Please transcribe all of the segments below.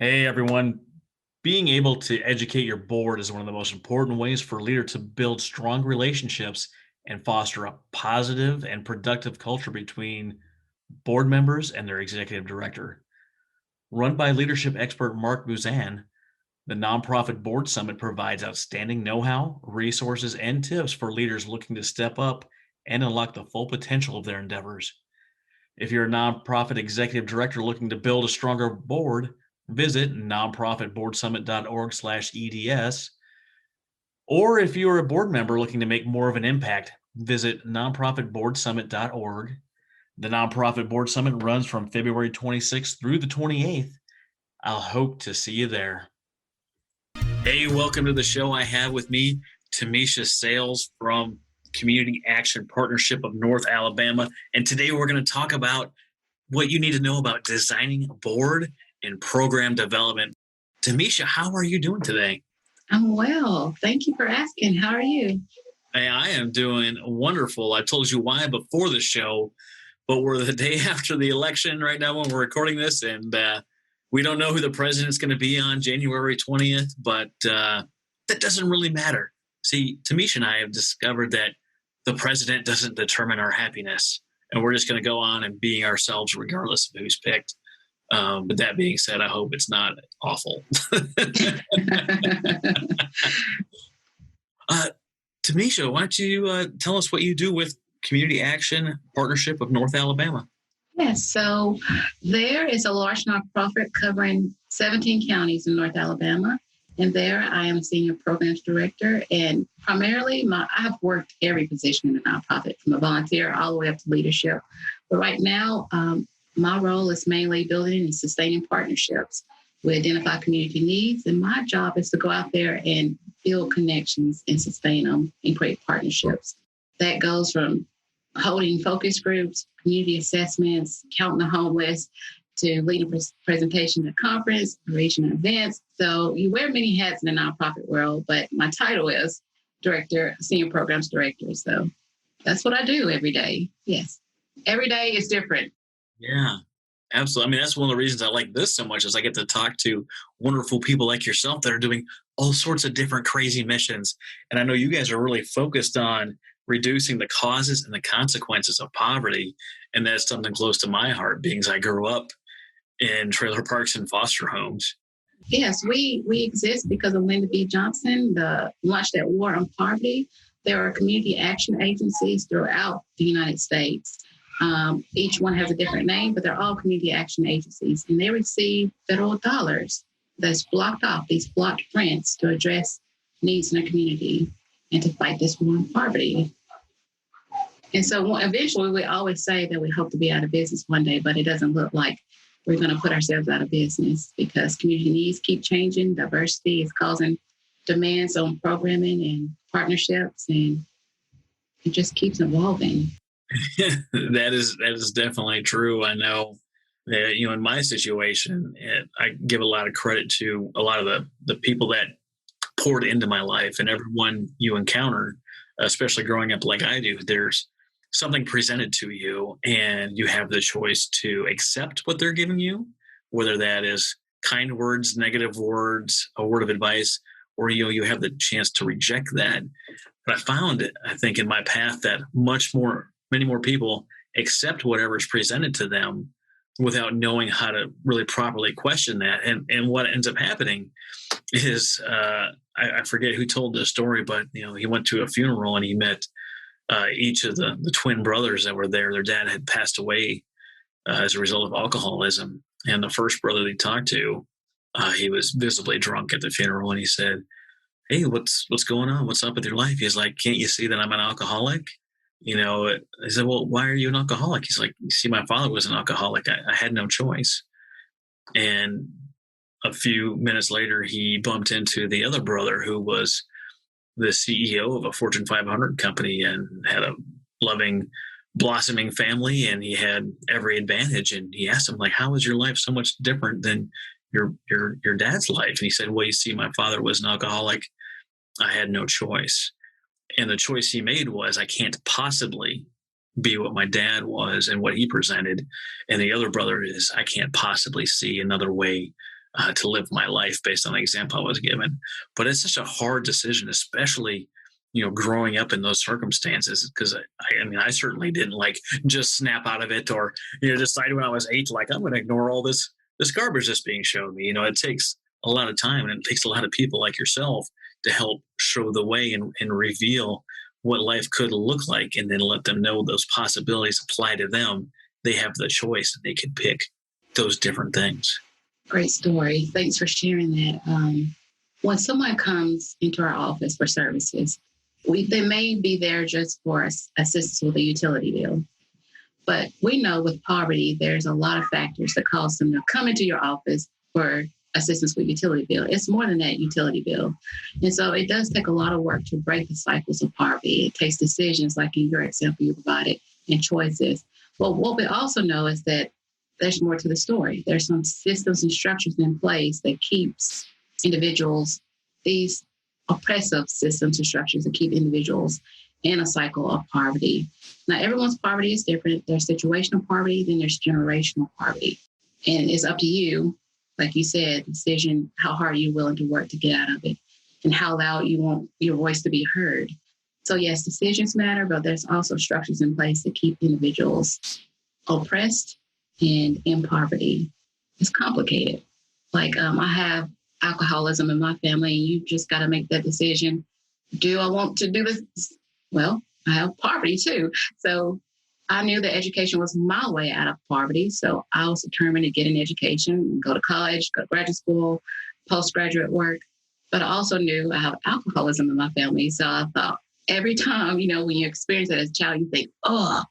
Hey everyone. Being able to educate your board is one of the most important ways for a leader to build strong relationships and foster a positive and productive culture between board members and their executive director. Run by leadership expert Mark Buzan, the nonprofit board summit provides outstanding know-how, resources, and tips for leaders looking to step up and unlock the full potential of their endeavors. If you're a nonprofit executive director looking to build a stronger board, visit nonprofitboardsummit.org/EDS. Or if you're a board member looking to make more of an impact, visit nonprofitboardsummit.org. The Nonprofit Board Summit runs from February 26th through the 28th. I'll hope to see you there. Hey, welcome to the show. I have with me Tamisha Sales from Community Action Partnership of North Alabama. And today we're going to talk about what you need to know about designing a board and program development. Tamisha, how are you doing today? I'm well. Thank you for asking. How are you? Hey, I am doing wonderful. I told you why before the show, but we're the day after the election right now when we're recording this, and we don't know who the president's going to be on January 20th, but that doesn't really matter. See, Tamisha and I have discovered that the president doesn't determine our happiness, and we're just going to go on and being ourselves regardless of who's picked. But that being said, I hope it's not awful. Tamisha, why don't you tell us what you do with Community Action Partnership of North Alabama? Yes, so there is a large nonprofit covering 17 counties in North Alabama. And there I am senior programs director. And primarily, I've worked every position in the nonprofit, from a volunteer all the way up to leadership. But right now, my role is mainly building and sustaining partnerships. We identify community needs, and my job is to go out there and build connections and sustain them and create partnerships. That goes from holding focus groups, community assessments, counting the homeless, to leading presentations at conference, regional events. So you wear many hats in the nonprofit world, but my title is director, senior programs director. So that's what I do every day. Yes. Every day is different. Yeah, absolutely. I mean, that's one of the reasons I like this so much is I get to talk to wonderful people like yourself that are doing all sorts of different crazy missions. And I know you guys are really focused on reducing the causes and the consequences of poverty. And that's something close to my heart, being as I grew up in trailer parks and foster homes. Yes, we exist because of Lyndon B. Johnson, the launched that war on poverty. There are community action agencies throughout the United States. Each one has a different name, but they're all community action agencies, and they receive federal dollars that's blocked off, these blocked grants to address needs in the community and to fight this war on poverty. And so eventually we always say that we hope to be out of business one day, but it doesn't look like we're going to put ourselves out of business because community needs keep changing. Diversity is causing demands on programming and partnerships, and it just keeps evolving. That is definitely true. I know that, in my situation, I give a lot of credit to a lot of the people that poured into my life, and everyone you encounter, especially growing up like I do, there's something presented to you and you have the choice to accept what they're giving you, whether that is kind words, negative words, a word of advice, or you have the chance to reject that. But I found, I think, in my path that many more people accept whatever is presented to them without knowing how to really properly question that. And what ends up happening is, I forget who told this story, but he went to a funeral and he met each of the twin brothers that were there. Their dad had passed away as a result of alcoholism. And the first brother they talked to, he was visibly drunk at the funeral, and he said, "Hey, what's going on? What's up with your life?" He's like, "Can't you see that I'm an alcoholic?" I said, "Well, why are you an alcoholic?" He's like, "You see, my father was an alcoholic. I had no choice." And a few minutes later, he bumped into the other brother who was the CEO of a Fortune 500 company and had a loving, blossoming family, and he had every advantage. And he asked him, like, "How is your life so much different than your dad's life?" And he said, "Well, you see, my father was an alcoholic. I had no choice." And the choice he made was, I can't possibly be what my dad was and what he presented. And the other brother is, I can't possibly see another way to live my life based on the example I was given. But it's such a hard decision, especially growing up in those circumstances. Because I mean, I certainly didn't like just snap out of it, or decide when I was 8, like I'm going to ignore all this garbage that's being shown me. It takes a lot of time, and it takes a lot of people like yourself to help show the way and reveal what life could look like, and then let them know those possibilities apply to them. They have the choice, and they can pick those different things. Great story. Thanks for sharing that. When someone comes into our office for services, they may be there just for assistance with a utility bill. But we know with poverty, there's a lot of factors that cause them to come into your office for assistance with utility bill. It's more than that utility bill. And so it does take a lot of work to break the cycles of poverty. It takes decisions, like in your example you provided, and choices. But what we also know is that there's more to the story. There's some systems and structures in place that keeps individuals, these oppressive systems and structures that keep individuals in a cycle of poverty. Now, everyone's poverty is different. There's situational poverty, then there's generational poverty. And it's up to you, like you said, decision, how hard are you willing to work to get out of it, and how loud you want your voice to be heard. So yes, decisions matter, but there's also structures in place that keep individuals oppressed and in poverty. It's complicated. Like I have alcoholism in my family, and you just got to make that decision. Do I want to do this? Well, I have poverty too. So I knew that education was my way out of poverty. So I was determined to get an education, go to college, go to graduate school, postgraduate work. But I also knew I have alcoholism in my family. So I thought every time, when you experience it as a child, you think, oh,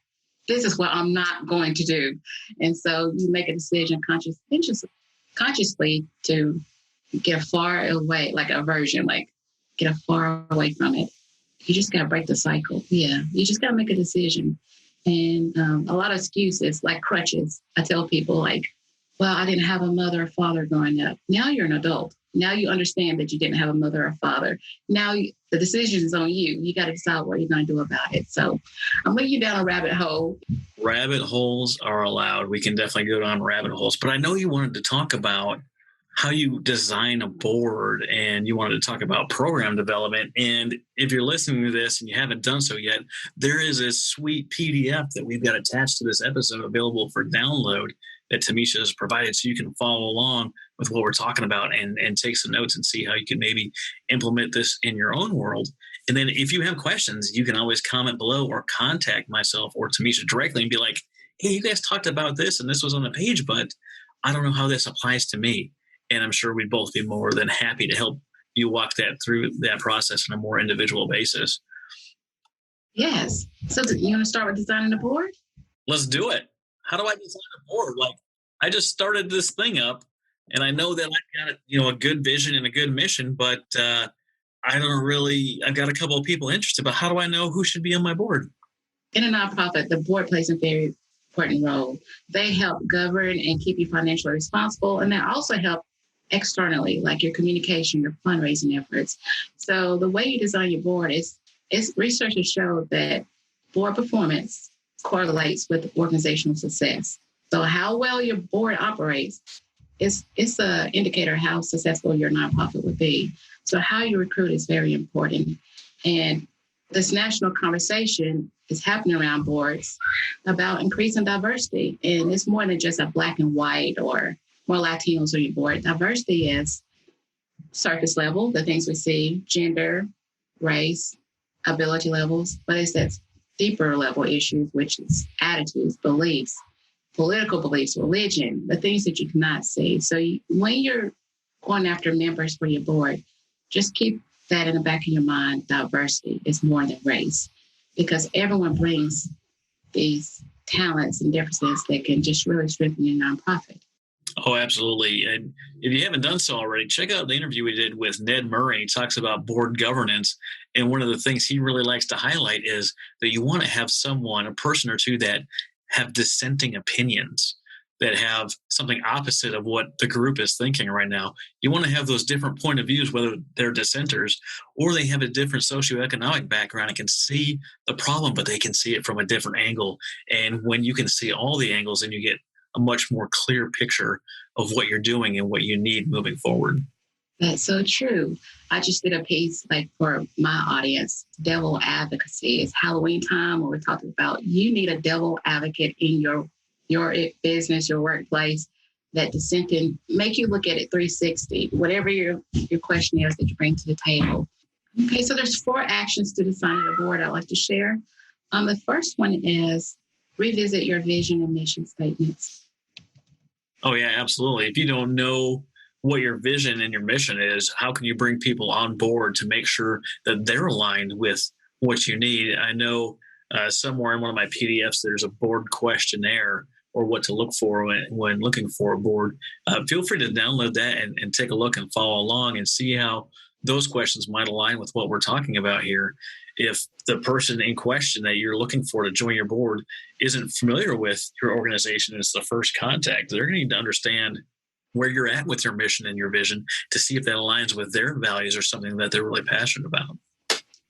this is what I'm not going to do. And so you make a decision consciously to get far away, like aversion, like get far away from it. You just got to break the cycle. Yeah, you just got to make a decision. And a lot of excuses, like crutches. I tell people like, well, I didn't have a mother or father growing up. Now you're an adult. Now you understand that you didn't have a mother or father. Now the decision is on you. You got to decide what you're going to do about it. So I'm leading you down a rabbit hole. Rabbit holes are allowed. We can definitely go down rabbit holes. But I know you wanted to talk about how you design a board, and you wanted to talk about program development. And if you're listening to this and you haven't done so yet, there is a sweet PDF that we've got attached to this episode available for download that Tamisha has provided, so you can follow along with what we're talking about and take some notes and see how you can maybe implement this in your own world. And then if you have questions, you can always comment below or contact myself or Tamisha directly and be like, hey, you guys talked about this and this was on the page, but I don't know how this applies to me. And I'm sure we'd both be more than happy to help you walk through that process on a more individual basis. Yes. So you want to start with designing the board? Let's do it. How do I design a board? Like, I just started this thing up, and I know that I've got a good vision and a good mission, but I've got a couple of people interested, but how do I know who should be on my board? In a nonprofit, the board plays a very important role. They help govern and keep you financially responsible, and they also help externally, like your communication, your fundraising efforts. So the way you design your board is research has showed that board performance correlates with organizational success. So how well your board operates is an indicator of how successful your nonprofit would be. So how you recruit is very important. And this national conversation is happening around boards about increasing diversity. And it's more than just a black and white or more Latinos on your board. Diversity is surface level, the things we see, gender, race, ability levels, but it's that deeper level issues, which is attitudes, beliefs, political beliefs, religion, the things that you cannot see. So when you're going after members for your board, just keep that in the back of your mind. Diversity is more than race, because everyone brings these talents and differences that can just really strengthen your nonprofit. Oh, absolutely. And if you haven't done so already, check out the interview we did with Ned Murray. He talks about board governance. And one of the things he really likes to highlight is that you want to have someone, a person or two, that have dissenting opinions, that have something opposite of what the group is thinking right now. You want to have those different point of views, whether they're dissenters or they have a different socioeconomic background and can see the problem, but they can see it from a different angle. And when you can see all the angles, and you get a much more clear picture of what you're doing and what you need moving forward. That's so true. I just did a piece like for my audience, devil advocacy. It's Halloween time where we're talking about you need a devil advocate in your business, your workplace, that dissent and make you look at it 360, whatever your question is that you bring to the table. Okay, so there's 4 actions to designing a board I'd like to share. The first one is revisit your vision and mission statements. Oh, yeah, absolutely. If you don't know what your vision and your mission is, how can you bring people on board to make sure that they're aligned with what you need? I know somewhere in one of my PDFs, there's a board questionnaire or what to look for when looking for a board. Feel free to download that and take a look and follow along and see how those questions might align with what we're talking about here. If the person in question that you're looking for to join your board isn't familiar with your organization, it's the first contact, they're going to need to understand where you're at with your mission and your vision to see if that aligns with their values or something that they're really passionate about.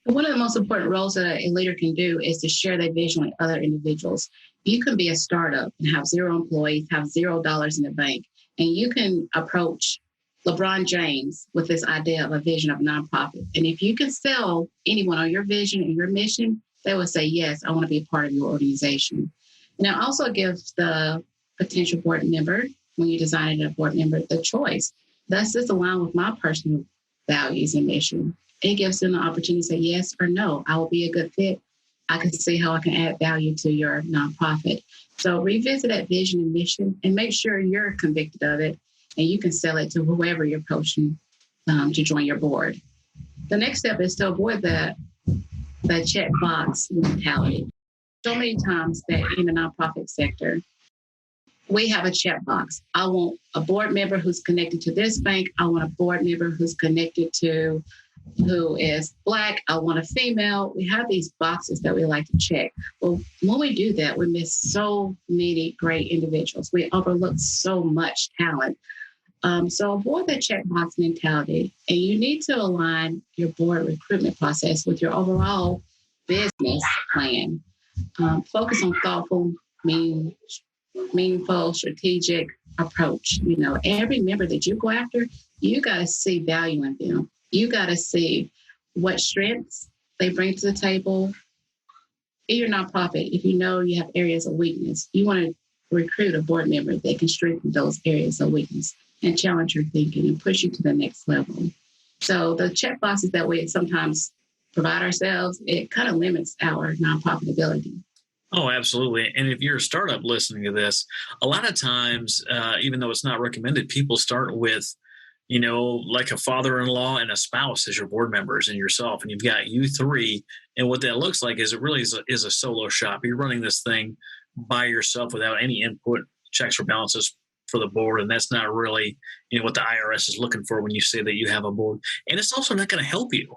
One of the most important roles that a leader can do is to share their vision with other individuals. You can be a startup and have 0 employees, have $0 in the bank, and you can approach LeBron James with this idea of a vision of a nonprofit. And if you can sell anyone on your vision and your mission, they will say, yes, I want to be a part of your organization. And it also gives the potential board member, when you're designing a board member, the choice. Does this align with my personal values and mission? It gives them the opportunity to say yes or no. I will be a good fit. I can see how I can add value to your nonprofit. So revisit that vision and mission and make sure you're convicted of it and you can sell it to whoever you're approaching to join your board. The next step is to avoid the checkbox mentality. So many times that in the nonprofit sector, we have a checkbox. I want a board member who's connected to this bank. I want a board member who's connected to who is Black. I want a female. We have these boxes that we like to check. Well, when we do that, we miss so many great individuals. We overlook so much talent. So avoid the checkbox mentality. And you need to align your board recruitment process with your overall business plan. Focus on thoughtful, meaningful, strategic approach. You know, every member that you go after, you got to see value in them. You got to see what strengths they bring to the table. In your nonprofit, if you know you have areas of weakness, you want to recruit a board member that can strengthen those areas of weakness and challenge your thinking and push you to the next level. So the check boxes that we sometimes provide ourselves, it kind of limits our nonprofit ability. Oh, absolutely. And if you're a startup listening to this, a lot of times, even though it's not recommended, people start with, you know, like a father-in-law and a spouse as your board members and yourself, and you've got you 3. And what that looks like is it really is a solo shop. You're running this thing by yourself without any input, checks or balances for the board. And that's not really, you know, what the IRS is looking for when you say that you have a board. And it's also not going to help you.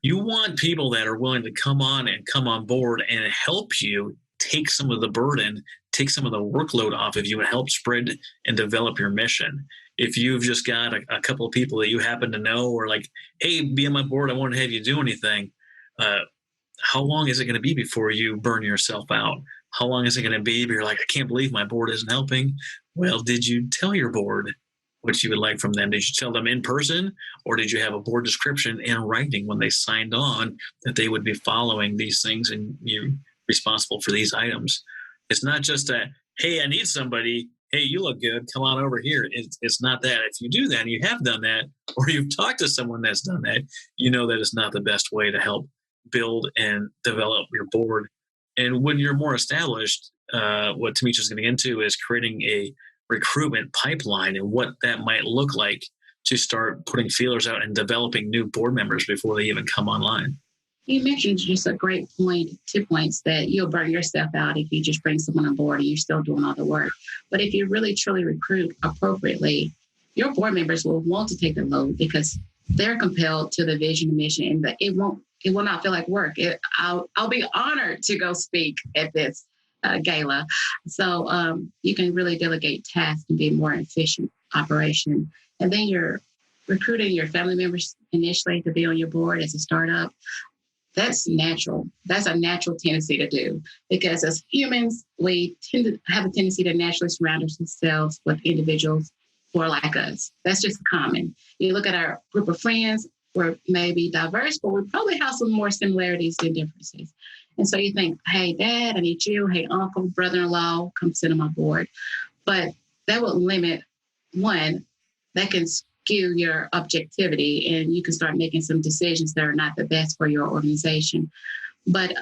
You want people that are willing to come on board and help you take some of the burden, take some of the workload off of you and help spread and develop your mission. If you've just got a couple of people that you happen to know or like, hey, be on my board, I want to have you do anything. How long is it going to be before you burn yourself out? How long is it going to be? But you're like, I can't believe my board isn't helping. Well, did you tell your board what you would like from them? Did you tell them in person, or did you have a board description in writing when they signed on that they would be following these things and you're responsible for these items? It's not just a, hey, I need somebody. Hey, you look good. Come on over here. It's not that. If you do that and you have done that, or you've talked to someone that's done that, you know that it's not the best way to help build and develop your board. And when you're more established, what Tamisha's going to get into is creating a recruitment pipeline and what that might look like to start putting feelers out and developing new board members before they even come online. You mentioned just a great point, 2 points, that you'll burn yourself out if you just bring someone on board and you're still doing all the work. But if you really truly recruit appropriately, your board members will want to take the load because they're compelled to the vision and mission, and it will not feel like work. I'll be honored to go speak at this gala. So you can really delegate tasks and be more efficient operation. And then you're recruiting your family members initially to be on your board as a startup. That's natural. That's a natural tendency to do because as humans, we tend to have a tendency to naturally surround ourselves with individuals who are like us. That's just common. You look at our group of friends, we're maybe diverse, but we probably have some more similarities than differences. And so you think, hey, Dad, I need you. Hey, Uncle, brother-in-law, come sit on my board. But that would limit, one, that can skew your objectivity and you can start making some decisions that are not the best for your organization. But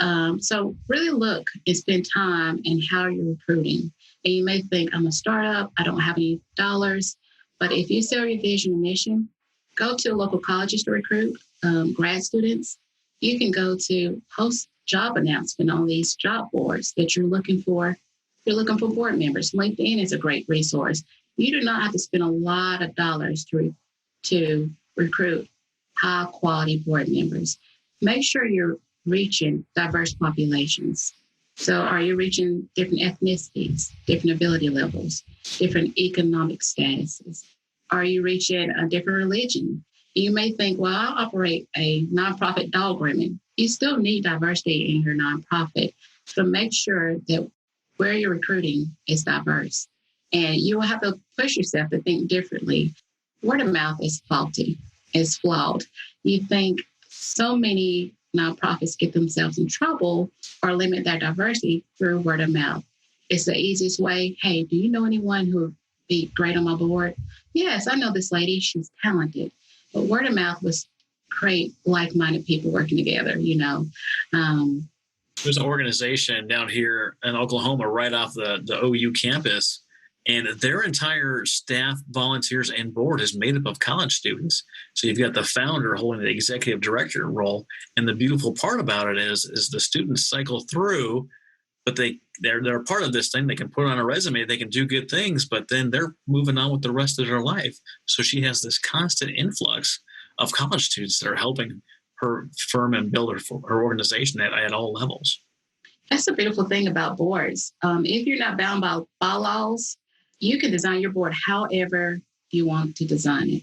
so really look and spend time in how you're recruiting. And you may think, I'm a startup, I don't have any dollars. But if you sell your vision and mission, go to local colleges to recruit grad students. You can go to post job announcement on these job boards that you're looking for. You're looking for board members. LinkedIn is a great resource. You do not have to spend a lot of dollars to recruit high quality board members. Make sure you're reaching diverse populations. So are you reaching different ethnicities, different ability levels, different economic statuses? Are you reaching a different religion? You may think, well, I operate a nonprofit dog grooming. You still need diversity in your nonprofit. So make sure that where you're recruiting is diverse. And you will have to push yourself to think differently. Word of mouth is faulty, it's flawed. You think so many nonprofits get themselves in trouble or limit their diversity through word of mouth. It's the easiest way. Hey, do you know anyone who would be great on my board? Yes, I know this lady. She's talented. But word of mouth was create like-minded people working together, you know. There's an organization down here in Oklahoma right off the OU campus, and their entire staff, volunteers, and board is made up of college students. So you've got the founder holding the executive director role. And the beautiful part about it is the students cycle through, but they're a part of this thing. They can put it on a resume, they can do good things, but then they're moving on with the rest of their life. So she has this constant influx of college students that are helping her firm and build her organization at all levels. That's the beautiful thing about boards. If you're not bound by bylaws, you can design your board however you want to design it.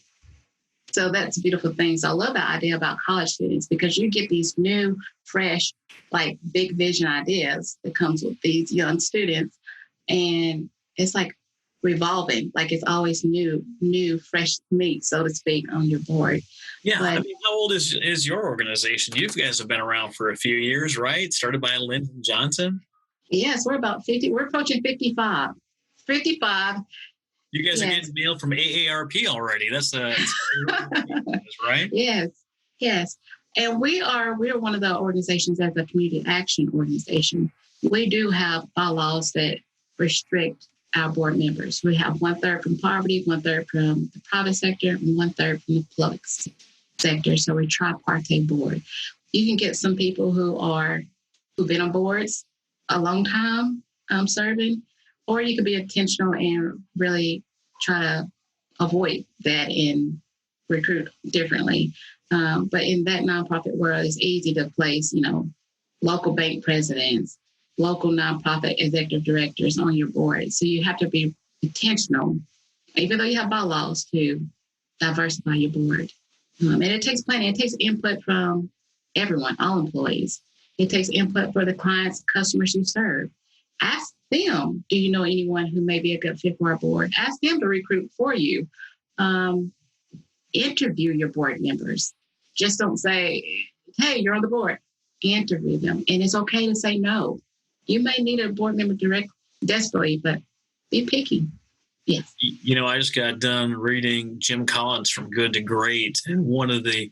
So that's beautiful things. I love that idea about college students because you get these new, fresh, like big vision ideas that comes with these young students. And it's like revolving, like it's always new, fresh meat, so to speak, on your board. Yeah. But, I mean, how old is your organization? You guys have been around for a few years, right? Started by Lyndon Johnson. Yes, we're about 50. We're approaching 55. 55. You guys are getting mail from AARP already. That's right? Yes. And we're one of the organizations as a community action organization. We do have bylaws that restrict our board members. We have 1/3 from poverty, 1/3 from the private sector, and 1/3 from the public sector. So we're tripartite board. You can get some people who've been on boards a long time serving, or you could be intentional and really try to avoid that and recruit differently. But in that nonprofit world, it's easy to place, local bank presidents, local nonprofit executive directors on your board. So you have to be intentional, even though you have bylaws, to diversify your board. And it takes planning. It takes input from everyone, all employees. It takes input for the clients, customers you serve. Ask them, do you know anyone who may be a good fit for our board? Ask them to recruit for you. Interview your board members. Just don't say, hey, you're on the board. Interview them. And it's okay to say no. You may need a board member desperately, but be picky. Yes. I just got done reading Jim Collins from Good to Great. And one of the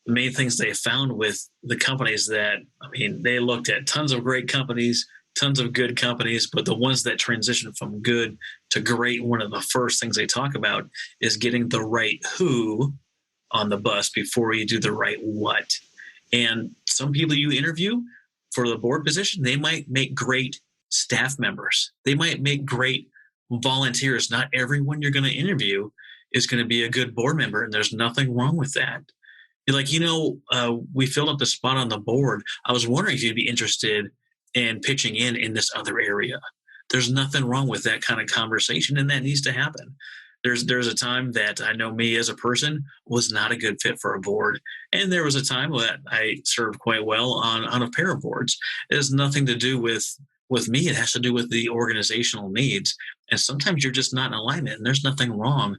main things they found with the companies they looked at tons of great companies, tons of good companies, but the ones that transition from good to great, one of the first things they talk about is getting the right who on the bus before you do the right what. And some people you interview for the board position, they might make great staff members. They might make great volunteers. Not everyone you're going to interview is going to be a good board member, and there's nothing wrong with that. You're like, we filled up the spot on the board. I was wondering if you'd be interested in pitching in this other area. There's nothing wrong with that kind of conversation, and that needs to happen. There's a time that I know me as a person was not a good fit for a board. And there was a time that I served quite well on a pair of boards. It has nothing to do with me. It has to do with the organizational needs. And sometimes you're just not in alignment, and there's nothing wrong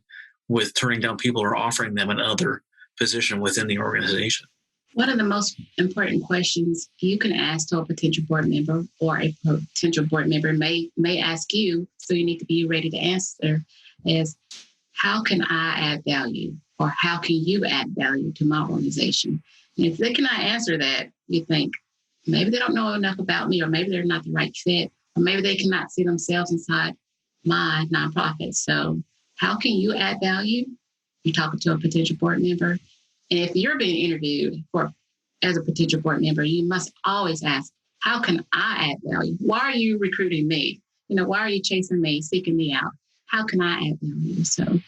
with turning down people or offering them another position within the organization. One of the most important questions you can ask to a potential board member, or a potential board member may ask you, so you need to be ready to answer, is how can I add value, or how can you add value to my organization? And if they cannot answer that, you think maybe they don't know enough about me, or maybe they're not the right fit, or maybe they cannot see themselves inside my nonprofit. So how can you add value? You're talking to a potential board member. And if you're being interviewed as a potential board member, you must always ask, how can I add value? Why are you recruiting me? Why are you chasing me, seeking me out? How can I add value? So,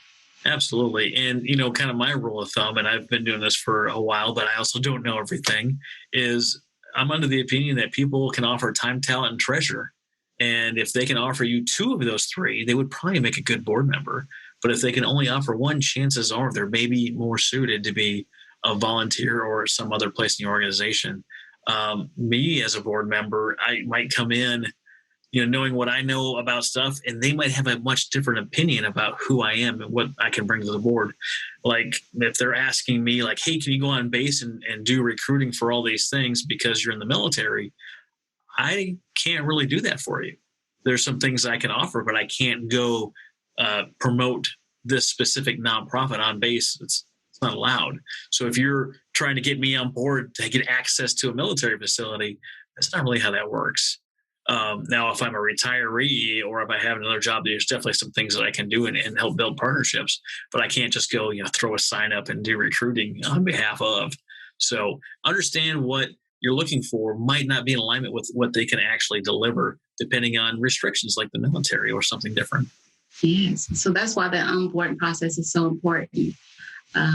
absolutely. And, kind of my rule of thumb, and I've been doing this for a while, but I also don't know everything, is I'm under the opinion that people can offer time, talent, and treasure. And if they can offer you 2 of those 3, they would probably make a good board member. But if they can only offer 1, chances are they're maybe more suited to be a volunteer or some other place in the organization. Me as a board member, I might come in, knowing what I know about stuff, and they might have a much different opinion about who I am and what I can bring to the board. Like if they're asking me like, hey, can you go on base and do recruiting for all these things because you're in the military? I can't really do that for you. There's some things I can offer, but I can't go promote this specific nonprofit on base. It's not allowed. So if you're trying to get me on board to get access to a military facility, that's not really how that works. Now, if I'm a retiree or if I have another job, there's definitely some things that I can do and help build partnerships, but I can't just go, throw a sign up and do recruiting on behalf of. So understand what you're looking for might not be in alignment with what they can actually deliver, depending on restrictions like the military or something different. Yes. So that's why the onboarding process is so important.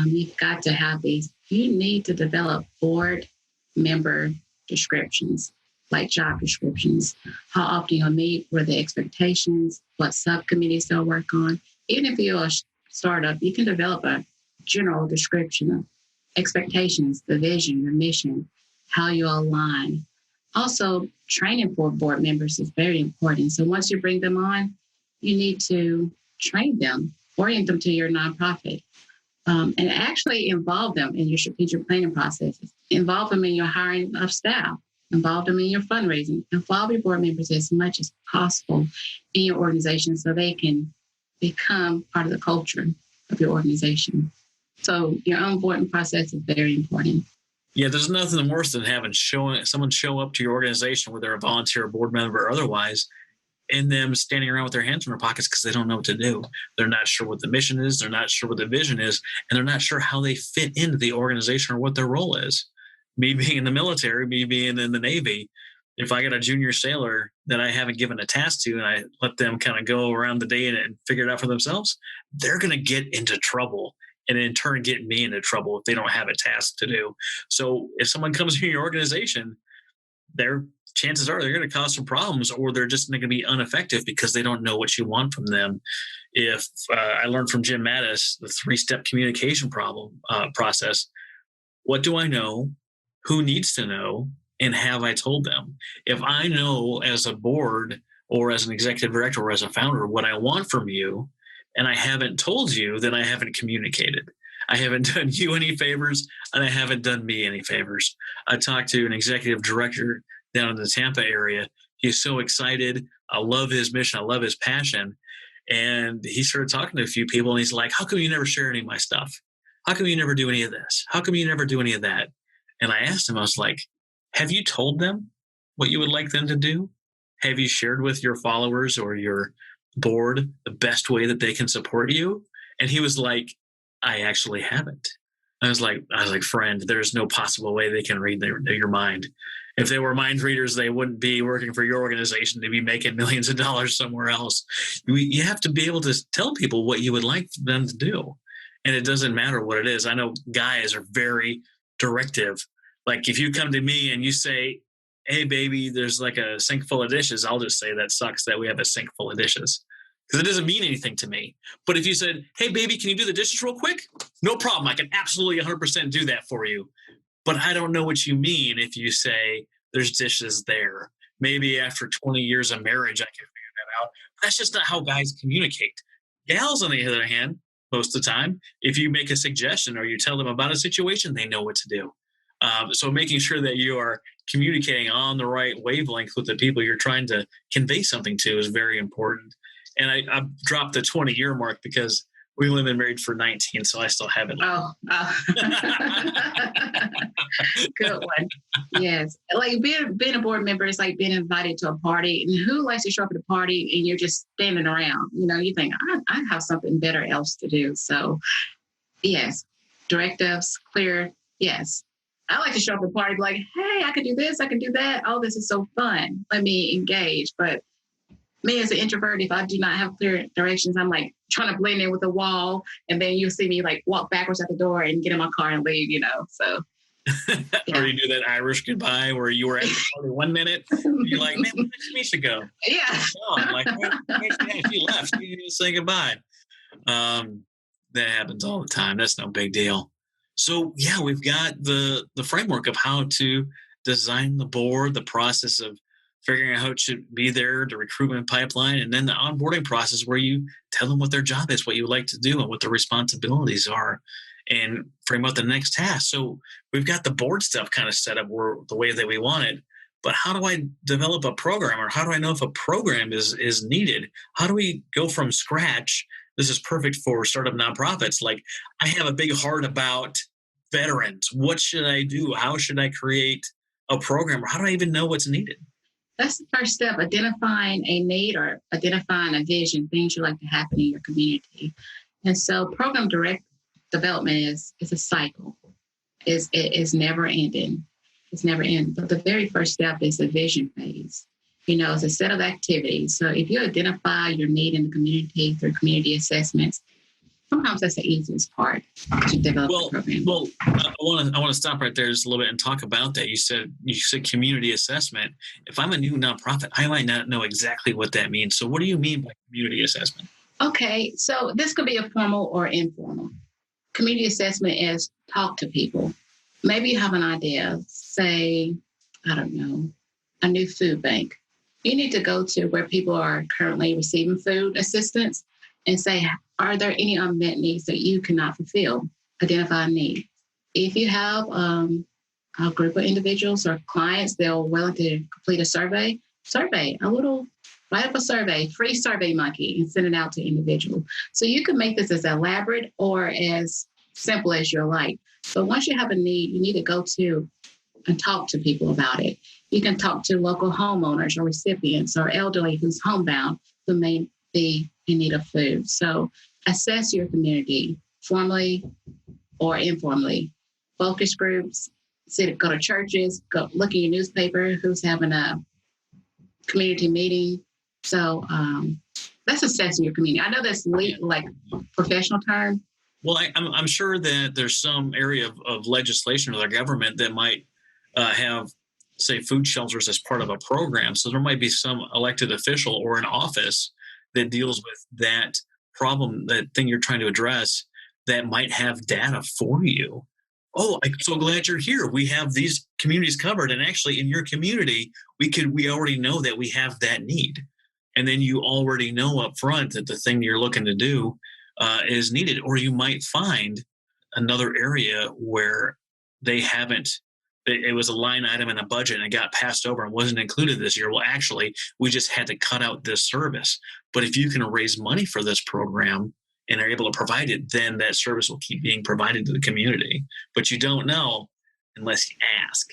You've got to have these. You need to develop board member descriptions, like job descriptions. How often you'll meet, what are the expectations, what subcommittees they'll work on. Even if you're a startup, you can develop a general description of expectations, the vision, the mission, how you align. Also, training for board members is very important. So once you bring them on, you need to train them, orient them to your nonprofit, and actually involve them in your strategic planning processes. Involve them in your hiring of staff. Involve them in your fundraising. Involve your board members as much as possible in your organization so they can become part of the culture of your organization. So your onboarding process is very important. Yeah, there's nothing worse than having someone show up to your organization, whether they're a volunteer, board member, or otherwise, and them standing around with their hands in their pockets because they don't know what to do. They're not sure what the mission is. They're not sure what the vision is. And they're not sure how they fit into the organization or what their role is. Me being in the military, me being in the Navy, if I got a junior sailor that I haven't given a task to and I let them kind of go around the day and figure it out for themselves, they're going to get into trouble and in turn get me into trouble if they don't have a task to do. So if someone comes in your organization, their chances are they're going to cause some problems, or they're just going to be ineffective because they don't know what you want from them. If I learned from Jim Mattis, the 3-step communication process, what do I know? Who needs to know? And have I told them? If I know as a board or as an executive director or as a founder what I want from you, and I haven't told you, then I haven't communicated. I haven't done you any favors, and I haven't done me any favors. I talked to an executive director down in the Tampa area. He's so excited. I love his mission. I love his passion. And he started talking to a few people, and he's like, how come you never share any of my stuff? How come you never do any of this? How come you never do any of that? And I asked him, I was like, have you told them what you would like them to do? Have you shared with your followers or your board the best way that they can support you? And he was like, I actually haven't. I was like, friend, there's no possible way they can read your mind. If they were mind readers, they wouldn't be working for your organization. They'd be making millions of dollars somewhere else. You have to be able to tell people what you would like them to do. And it doesn't matter what it is. I know guys are very directive. Like if you come to me and you say, hey, baby, there's like a sink full of dishes, I'll just say that sucks that we have a sink full of dishes. Because it doesn't mean anything to me. But if you said, hey, baby, can you do the dishes real quick? No problem. I can absolutely 100% do that for you. But I don't know what you mean if you say there's dishes there. Maybe after 20 years of marriage, I can figure that out. That's just not how guys communicate. Gals, on the other hand, most of the time. If you make a suggestion or you tell them about a situation, they know what to do. So making sure that you are communicating on the right wavelength with the people you're trying to convey something to is very important. And I dropped the 20-year mark because we've only been married for 19, so I still haven't. Oh. Good one. Yes. Like being a board member is like being invited to a party. And who likes to show up at a party and you're just standing around? You think, I have something better else to do. So, yes, directives, clear. Yes. I like to show up at a party like, hey, I can do this, I can do that. Oh, this is so fun. Let me engage. But me as an introvert, if I do not have clear directions, I'm like trying to blend in with the wall. And then you'll see me like walk backwards out the door and get in my car and leave, So. Yeah. Or you do that Irish goodbye where you were at the party 1 minute. You're like, man, where did Tamisha go? Yeah. I'm like, she left. You didn't say goodbye. That happens all the time. That's no big deal. So yeah, we've got the framework of how to design the board, the process of figuring out how it should be there, the recruitment pipeline, and then the onboarding process where you tell them what their job is, what you would like to do, and what their responsibilities are, and frame out the next task. So we've got the board stuff kind of set up the way that we want it. But how do I develop a program, or how do I know if a program is needed? How do we go from scratch? This is perfect for startup nonprofits. Like, I have a big heart about veterans. What should I do? How should I create a program? Or how do I even know what's needed? That's the first step, identifying a need or identifying a vision, things you'd like to happen in your community. And so program development is a cycle. It is never ending. It's never ending. But the very first step is the vision phase. It's a set of activities. So if you identify your need in the community through community assessments, sometimes that's the easiest part to develop a program. Well, I want to stop right there just a little bit and talk about that. You said community assessment. If I'm a new nonprofit, I might not know exactly what that means. So what do you mean by community assessment? Okay, so this could be a formal or informal. Community assessment is talk to people. Maybe you have an idea, say, I don't know, a new food bank. You need to go to where people are currently receiving food assistance and say, are there any unmet needs that you cannot fulfill? Identify a need. If you have a group of individuals or clients that are willing to complete a survey, write up a survey, free Survey Monkey, and send it out to individuals. So you can make this as elaborate or as simple as you like. But once you have a need, you need to go to and talk to people about it. You can talk to local homeowners or recipients or elderly who's homebound who may be in need of food. So assess your community formally or informally. Focus groups, go to churches, go look in your newspaper, who's having a community meeting. So that's assessing your community. I know that's like professional term. Well, I'm sure that there's some area of legislation or the government that might have, say, food shelters as part of a program. So there might be some elected official or an office that deals with that problem, that thing you're trying to address, that might have data for you. Oh, I'm so glad you're here. We have these communities covered. And actually in your community, we already know that we have that need. And then you already know up front that the thing you're looking to do is needed. Or you might find another area where they haven't, it was a line item in a budget and it got passed over and wasn't included this year. Well, actually, we just had to cut out this service. But if you can raise money for this program and are able to provide it, then that service will keep being provided to the community. But you don't know unless you ask.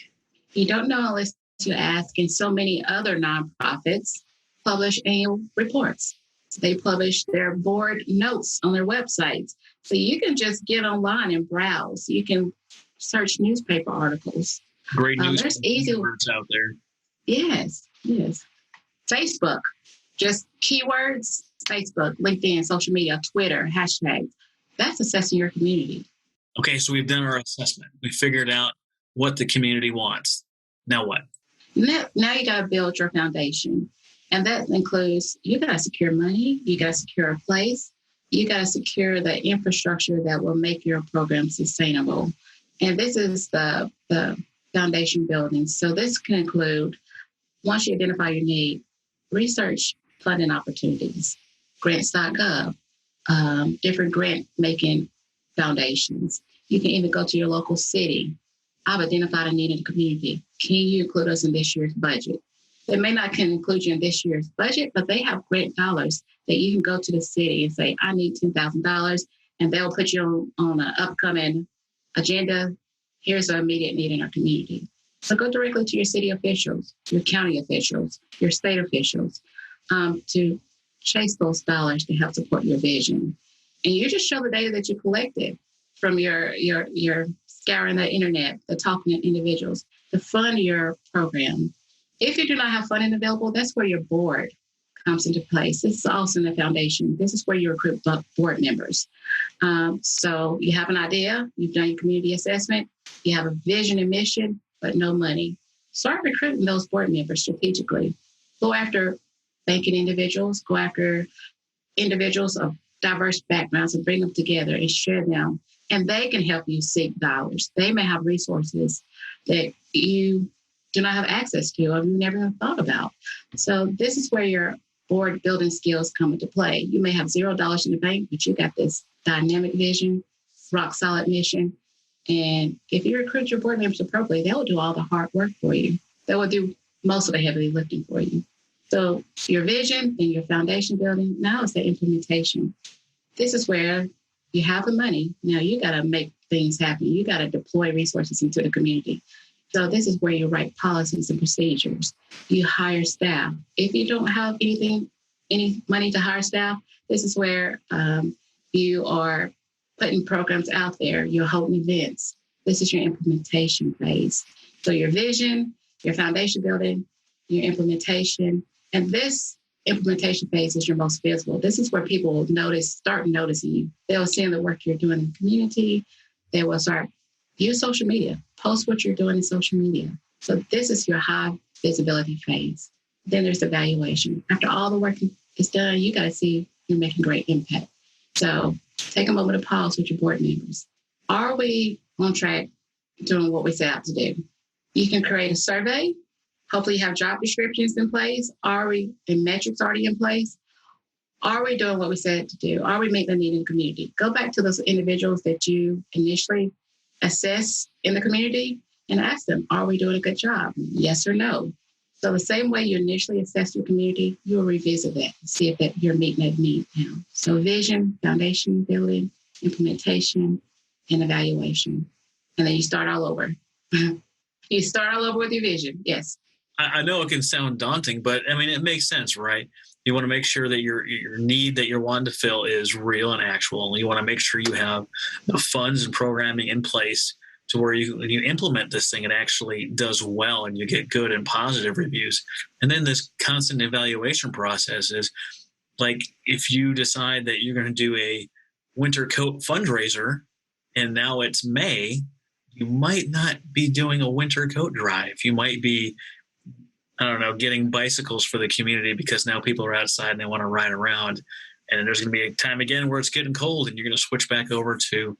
You don't know unless you ask. And so many other nonprofits publish annual reports. They publish their board notes on their websites. So you can just get online and browse. You can search newspaper articles. Great news. There's easy words out there. Yes. Facebook, just keywords, Facebook, LinkedIn, social media, Twitter, hashtags. That's assessing your community. Okay, so we've done our assessment. We figured out what the community wants. Now what? Now you got to build your foundation. And that includes, you got to secure money, you got to secure a place, you got to secure the infrastructure that will make your program sustainable. And this is the foundation building. So this can include, once you identify your need, research funding opportunities, grants.gov, different grant-making foundations. You can even go to your local city. I've identified a need in the community. Can you include us in this year's budget? They may not can include you in this year's budget, but they have grant dollars that you can go to the city and say, I need $10,000, and they'll put you on an upcoming agenda. Here's an immediate need in our community. So go directly to your city officials, your county officials, your state officials, to chase those dollars to help support your vision. And you just show the data that you collected from your scouring the internet, the talking to individuals, to fund your program. If you do not have funding available, that's where your board comes into place. This is also in the foundation. This is where you recruit board members. So you have an idea, you've done your community assessment, you have a vision and mission, but no money. Start recruiting those board members strategically. Go after banking individuals, go after individuals of diverse backgrounds and bring them together and share them. And they can help you seek dollars. They may have resources that you do not have access to or you never even thought about. So this is where your board building skills come into play. You may have $0 in the bank, but you got this dynamic vision, rock solid mission. And if you recruit your board members appropriately, they will do all the hard work for you. They will do most of the heavy lifting for you. So your vision and your foundation building, now it's the implementation. This is where you have the money. Now you got to make things happen. You got to deploy resources into the community. So this is where you write policies and procedures. You hire staff. If you don't have any money to hire staff, this is where you are putting programs out there. You're holding events. This is your implementation phase. So your vision, your foundation building, your implementation, and this implementation phase is your most visible. This is where people will start noticing you. They'll see the work you're doing in the community. They will start use social media, post what you're doing in social media. So this is your high visibility phase. Then there's evaluation. After all the work is done, you got to see you're making great impact. So take a moment to pause with your board members. Are we on track doing what we set out to do? You can create a survey. Hopefully you have job descriptions in place. And metrics already in place? Are we doing what we said to do? Are we meeting the need in the community? Go back to those individuals that you initially assess in the community and ask them, are we doing a good job? Yes or no? So the same way you initially assess your community, you'll revisit that and see if you're meeting that need now. So vision, foundation building, implementation, and evaluation. And then you start all over. You start all over with your vision. Yes. I know it can sound daunting, but I mean, it makes sense, right? You want to make sure that your need that you're wanting to fill is real and actual. And you want to make sure you have the funds and programming in place to where when you implement this thing, it actually does well and you get good and positive reviews. And then this constant evaluation process is like, if you decide that you're going to do a winter coat fundraiser and now it's May, you might not be doing a winter coat drive. You might be, getting bicycles for the community because now people are outside and they want to ride around. And there's going to be a time again where it's getting cold and you're going to switch back over to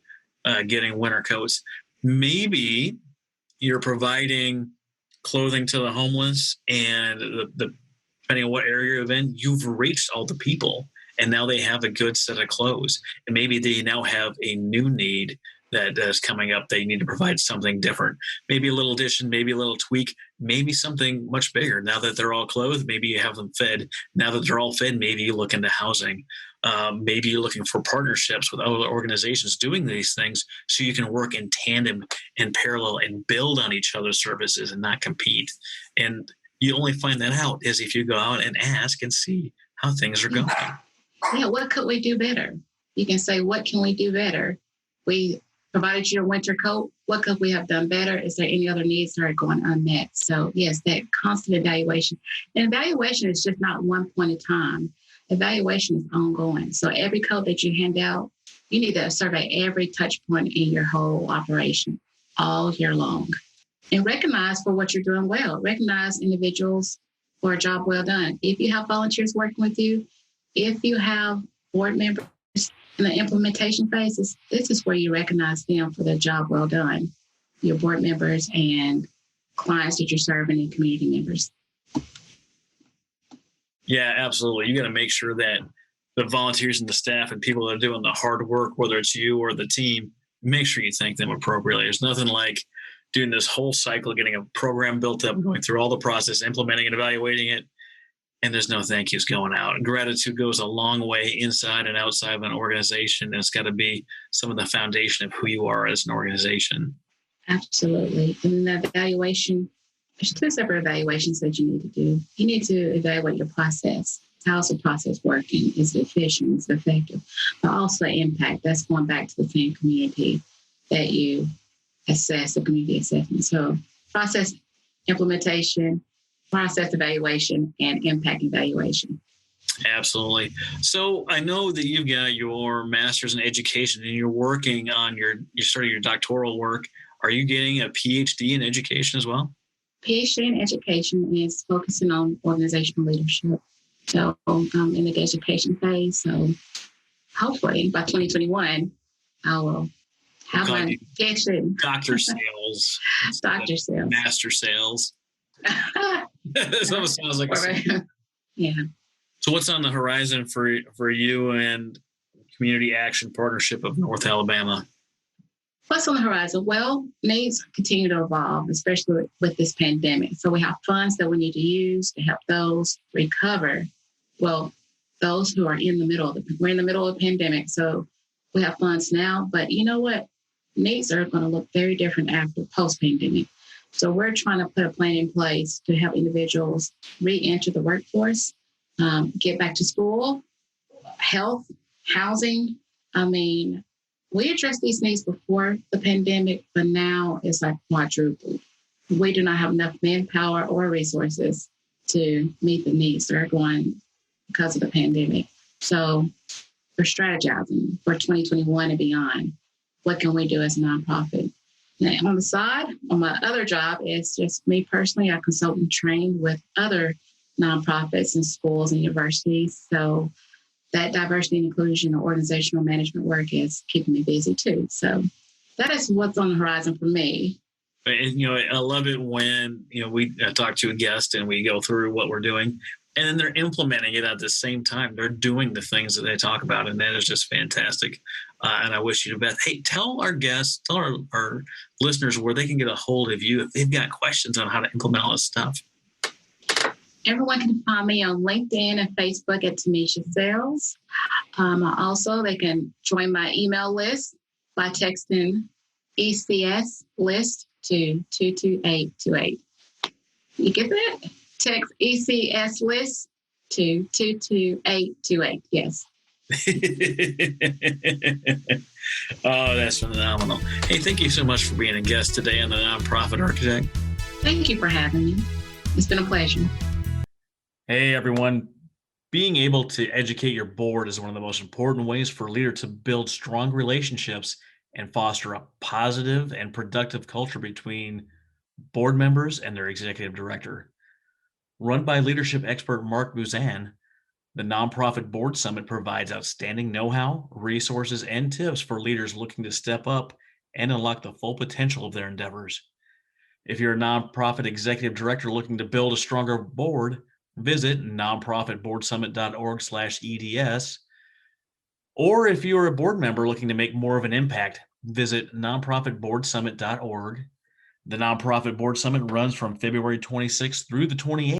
getting winter coats. Maybe you're providing clothing to the homeless, and depending on what area you're in, you've reached all the people and now they have a good set of clothes. And maybe they now have a new need that is coming up. They need to provide something different, maybe a little addition, maybe a little tweak, maybe something much bigger. Now that they're all clothed, maybe you have them fed. Now that they're all fed, maybe you look into housing. Maybe you're looking for partnerships with other organizations doing these things so you can work in tandem and parallel and build on each other's services and not compete. And you only find that out is if you go out and ask and see how things are going. Yeah, what could we do better? You can say, what can we do better? We provided you a winter coat. What could we have done better? Is there any other needs that are going unmet? So yes, that constant evaluation. And evaluation is just not one point in time. Evaluation is ongoing. So every coat that you hand out, you need to survey every touch point in your whole operation all year long. And recognize for what you're doing well. Recognize individuals for a job well done. If you have volunteers working with you, if you have board members in the implementation phases, this is where you recognize them for the job well done. Your board members and clients that you're serving and community members. Yeah, absolutely. You got to make sure that the volunteers and the staff and people that are doing the hard work, whether it's you or the team, make sure you thank them appropriately. There's nothing like doing this whole cycle, getting a program built up, going through all the process, implementing and evaluating it, and there's no thank yous going out. And gratitude goes a long way inside and outside of an organization. And it's got to be some of the foundation of who you are as an organization. Absolutely. And the evaluation, there's two separate evaluations that you need to do. You need to evaluate your process. How's the process working? Is it efficient? Is it effective? But also impact. That's going back to the same community that you assess, the community assessment. So process implementation, process evaluation, and impact evaluation. Absolutely. So I know that you've got your master's in education and you're working on you're starting your doctoral work. Are you getting a PhD in education as well? PhD in education is focusing on organizational leadership. So I'm in the education phase. So hopefully by 2021, I will have my PhD. Dr. Sales. Dr. Sales. Master Sales. This almost sounds like yeah. So what's on the horizon for you and Community Action Partnership of North Alabama? What's on the horizon? Well, needs continue to evolve, especially with this pandemic. So we have funds that we need to use to help those recover. Well, those who are in the middle of we're in the middle of the pandemic. So we have funds now, but you know what? Needs are going to look very different after post-pandemic. So we're trying to put a plan in place to help individuals re-enter the workforce, get back to school, health, housing. I mean, we addressed these needs before the pandemic, but now it's like quadrupled. We do not have enough manpower or resources to meet the needs that are going because of the pandemic. So we're strategizing for 2021 and beyond. What can we do as a nonprofit? Now, on the side, on my other job is just me personally. I consult and train with other nonprofits and schools and universities. So that diversity and inclusion or organizational management work is keeping me busy too. So that is what's on the horizon for me. And, I love it when, we talk to a guest and we go through what we're doing and then they're implementing it at the same time. They're doing the things that they talk about. And that is just fantastic. And I wish you the best. Hey, tell our guests, tell our listeners where they can get a hold of you if they've got questions on how to implement all this stuff. Everyone can find me on LinkedIn and Facebook at Tamisha Sales. Also, they can join my email list by texting ECS list to 22828. You get that? Text ECS list to 22828. Yes. Oh, that's phenomenal. Hey, thank you so much for being a guest today on the Nonprofit Architect. Thank you for having me. It's been a pleasure. Hey, everyone. Being able to educate your board is one of the most important ways for a leader to build strong relationships and foster a positive and productive culture between board members and their executive director. Run by leadership expert Mark Buzan, the Nonprofit Board Summit provides outstanding know-how, resources, and tips for leaders looking to step up and unlock the full potential of their endeavors. If you're a nonprofit executive director looking to build a stronger board, visit nonprofitboardsummit.org/EDS. Or if you're a board member looking to make more of an impact, visit nonprofitboardsummit.org. The Nonprofit Board Summit runs from February 26th through the 28th.